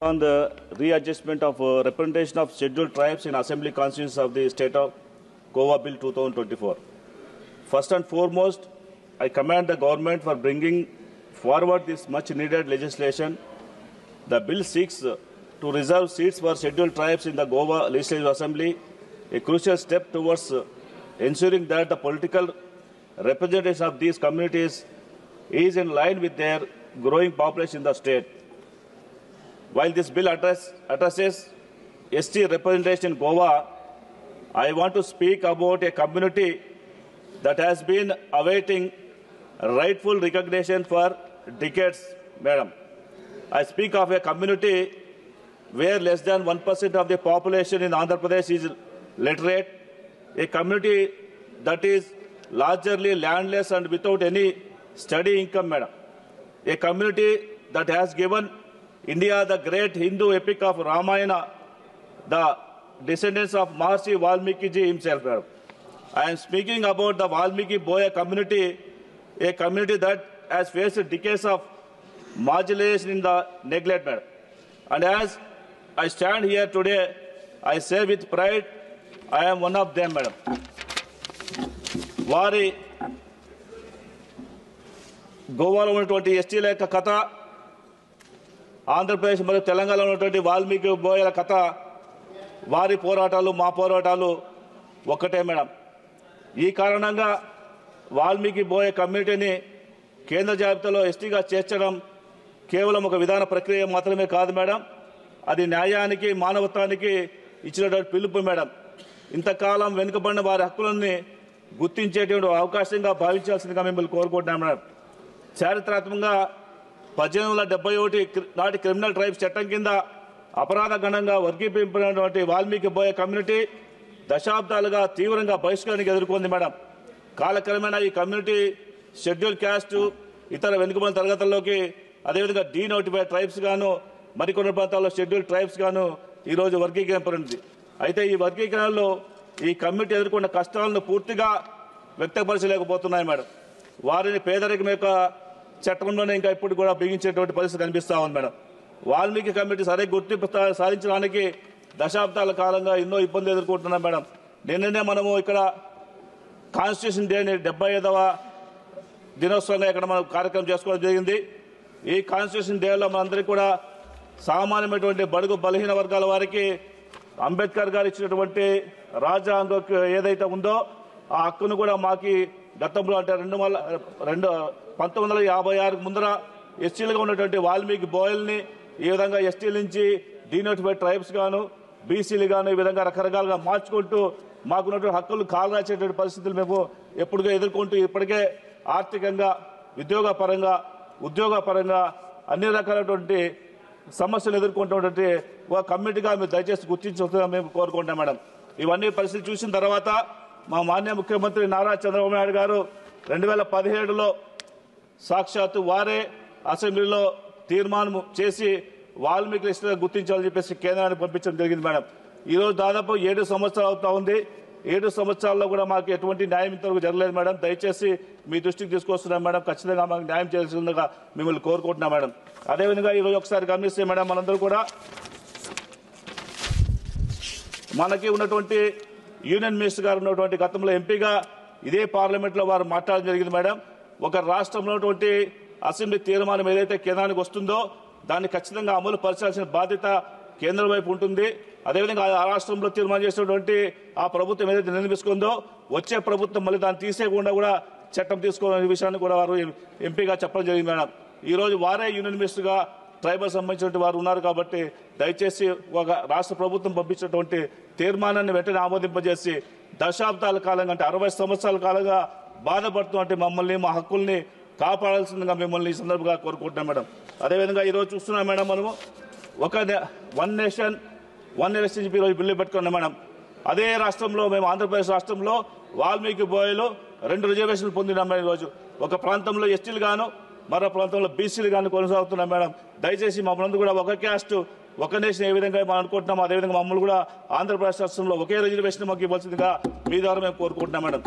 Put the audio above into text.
On the readjustment of representation of scheduled tribes in Assembly constituencies of the State of Goa Bill 2024. First and foremost, I commend the government for bringing forward this much-needed legislation. The bill seeks to reserve seats for scheduled tribes in the Goa Legislative Assembly, a crucial step towards ensuring that the political representation of these communities is in line with their growing population in the state. While this bill addresses ST representation in Goa, I want to speak about a community that has been awaiting rightful recognition for decades, Madam. I speak of a community where less than 1% of the population in Andhra Pradesh is literate, a community that is largely landless and without any steady income, Madam. A community that has given India the great Hindu epic of Ramayana, the descendants of Maharishi Valmiki ji himself, Madam. I am speaking about the Valmiki Boya community, a community that has faced decades of marginalization in the neglect, Madam. And as I stand here today, I say with pride, I am one of them, Madam. వారి గోవాలో ఉన్నటువంటి ఎస్టీల యొక్క కథ, ఆంధ్రప్రదేశ్ మరియు తెలంగాణలో ఉన్నటువంటి వాల్మీకి బోయల కథ, వారి పోరాటాలు మా పోరాటాలు ఒక్కటే, మేడం. ఈ కారణంగా వాల్మీకి బోయ కమ్యూనిటీని కేంద్ర జాబితాలో ఎస్టీగా చేర్చడం కేవలం ఒక విధాన ప్రక్రియ మాత్రమే కాదు, మేడం. అది న్యాయానికి, మానవత్వానికి ఇచ్చినటువంటి పిలుపు, మేడం. ఇంతకాలం వెనుకబడిన వారి హక్కులని గుర్తించేటువంటి అవకాశంగా భావించాల్సిందిగా మిమ్మల్ని కోరుకుంటున్నాం, మేడం. చారిత్రాత్మకంగా 1871 నాటి క్రిమినల్ ట్రైబ్స్ చట్టం కింద అపరాధ గణంగా వర్గీకరించినటువంటి వాల్మీకి బోయ కమ్యూనిటీ దశాబ్దాలుగా తీవ్రంగా బహిష్కరణకు ఎదుర్కొంది, మేడం. కాలక్రమేణా ఈ కమ్యూనిటీ షెడ్యూల్ క్యాస్ట్, ఇతర వెనుకబడిన తరగతుల్లోకి, అదేవిధంగా డీనోటిఫైడ్ ట్రైబ్స్ గాను, మరికొన్ని ప్రాంతాల్లో షెడ్యూల్ ట్రైబ్స్ గాను ఈరోజు వర్గీకరింపబడింది. అయితే ఈ వర్గీకరణలో ఈ కమ్యూనిటీ ఎదుర్కొన్న కష్టాలను పూర్తిగా వ్యక్తపరచలేకపోతున్నాయి, మేడం. వారిని పేదరికం యొక్క చట్టంలోనే ఇంకా ఇప్పుడు కూడా బిగించేటువంటి పరిస్థితి కనిపిస్తూ ఉంది, మేడం. వాల్మీకి కమ్యూనిటీ సరైన గుర్తింపు సాధించడానికి దశాబ్దాల కాలంగా ఎన్నో ఇబ్బందులు ఎదుర్కొంటున్నాం, మేడం. నిన్ననే మనము ఇక్కడ కాన్స్టిట్యూషన్ డేని 75వ దినోత్సవంగా ఇక్కడ మనం కార్యక్రమం చేసుకోవడం జరిగింది. ఈ కాన్స్టిట్యూషన్ డేలో మనందరికీ కూడా సామాన్యమైనటువంటి బడుగు బలహీన వర్గాల వారికి అంబేద్కర్ గారు ఇచ్చినటువంటి రాజ్యాంగం ఏదైతే ఉందో ఆ హక్కును కూడా మాకు గతంలో అంటే 1956 ముందర ఎస్టీలుగా ఉన్నటువంటి వాల్మీకి బోయల్ని ఈ విధంగా ఎస్టీల నుంచి డీనోటిఫైడ్ ట్రైబ్స్ గాను, బీసీలు గాను ఈ విధంగా రకరకాలుగా మార్చుకుంటూ మాకున్నటువంటి హక్కులు కాలరాచేటువంటి పరిస్థితులు మేము ఎప్పుడుగా ఎదుర్కొంటూ ఇప్పటికే ఆర్థికంగా, ఉద్యోగపరంగా అన్ని రకాలైనటువంటి సమస్యలు ఎదుర్కొంటున్నటువంటి ఒక కమ్యూనిటీగా మీరు దయచేసి గుర్తించాలని మేము కోరుకుంటాం, మేడం. ఇవన్నీ పరిస్థితులు చూసిన తర్వాత మా మాన్య ముఖ్యమంత్రి నారా చంద్రబాబు నాయుడు గారు 2017లో సాక్షాత్తు వారే అసెంబ్లీలో తీర్మానం చేసి వాల్మీకి లిస్టుగా గుర్తించాలని చెప్పేసి కేంద్రానికి పంపించడం జరిగింది, మేడం. ఈరోజు దాదాపు 7 సంవత్సరాలు అవుతా ఉంది. 7 సంవత్సరాల్లో కూడా మాకు ఎటువంటి న్యాయం ఇంతవరకు జరగలేదు, మేడం. దయచేసి మీ దృష్టికి తీసుకొస్తున్నాం, మేడం. ఖచ్చితంగా మాకు న్యాయం చేయాల్సిందిగా మిమ్మల్ని కోరుకుంటున్నాం, మేడం. అదేవిధంగా ఈరోజు ఒకసారి గమనిస్తే, మేడం, మనందరూ కూడా మనకి ఉన్నటువంటి యూనియన్ మినిస్టర్ గారు ఉన్నటువంటి గతంలో ఎంపీగా ఇదే పార్లమెంట్లో వారు మాట్లాడడం జరిగింది, మేడం. ఒక రాష్ట్రంలో ఉన్నటువంటి అసెంబ్లీ తీర్మానం ఏదైతే కేంద్రానికి వస్తుందో దాన్ని ఖచ్చితంగా అమలు పరచాల్సిన బాధ్యత కేంద్రం వైపు ఉంటుంది. అదేవిధంగా ఆ రాష్ట్రంలో తీర్మానం చేసినటువంటి ఆ ప్రభుత్వం ఏదైతే నిర్ణయించుకుందో వచ్చే ప్రభుత్వం మళ్ళీ దాన్ని తీసేయకుండా కూడా చట్టం తీసుకోవాలనే విషయాన్ని కూడా వారు ఎంపీగా చెప్పడం జరిగింది, మేడం. ఈరోజు వారే యూనియన్ మినిస్టర్గా ట్రైబల్ సంబంధించినటువంటి వారు ఉన్నారు కాబట్టి దయచేసి ఒక రాష్ట్ర ప్రభుత్వం పంపించినటువంటి తీర్మానాన్ని వెంటనే ఆమోదింపజేసి దశాబ్దాల కాలంగా అంటే 60 సంవత్సరాల కాలంగా బాధపడుతున్నట్టు మమ్మల్ని, మా హక్కుల్ని కాపాడాల్సిందిగా మిమ్మల్ని ఈ సందర్భంగా కోరుకుంటున్నాం, మేడం. అదేవిధంగా ఈరోజు చూస్తున్నాం, మేడం, మనము ఒక వన్ నేషన్ వన్ ఎలక్షన్ చెప్పి ఈరోజు బిల్లు పెట్టుకున్నాం, మేడం. అదే రాష్ట్రంలో మేము ఆంధ్రప్రదేశ్ రాష్ట్రంలో వాల్మీకి బోయలు 2 రిజర్వేషన్లు పొందినాం. ఈరోజు ఒక ప్రాంతంలో ఎస్టీలు గాను, మరో ప్రాంతంలో బీసీలు గాను కొనసాగుతున్నాం, మేడం. దయచేసి మమ్మల్ని కూడా ఒక క్యాస్ట్ ఒక నేషన్ ఏ విధంగా మనం అనుకుంటున్నామో అదేవిధంగా మమ్మల్ని కూడా ఆంధ్రప్రదేశ్ రాష్ట్రంలో ఒకే రిజర్వేషన్ మాకు ఇవ్వాల్సిందిగా మీ ద్వారా మేము కోరుకుంటున్నాం, మేడం.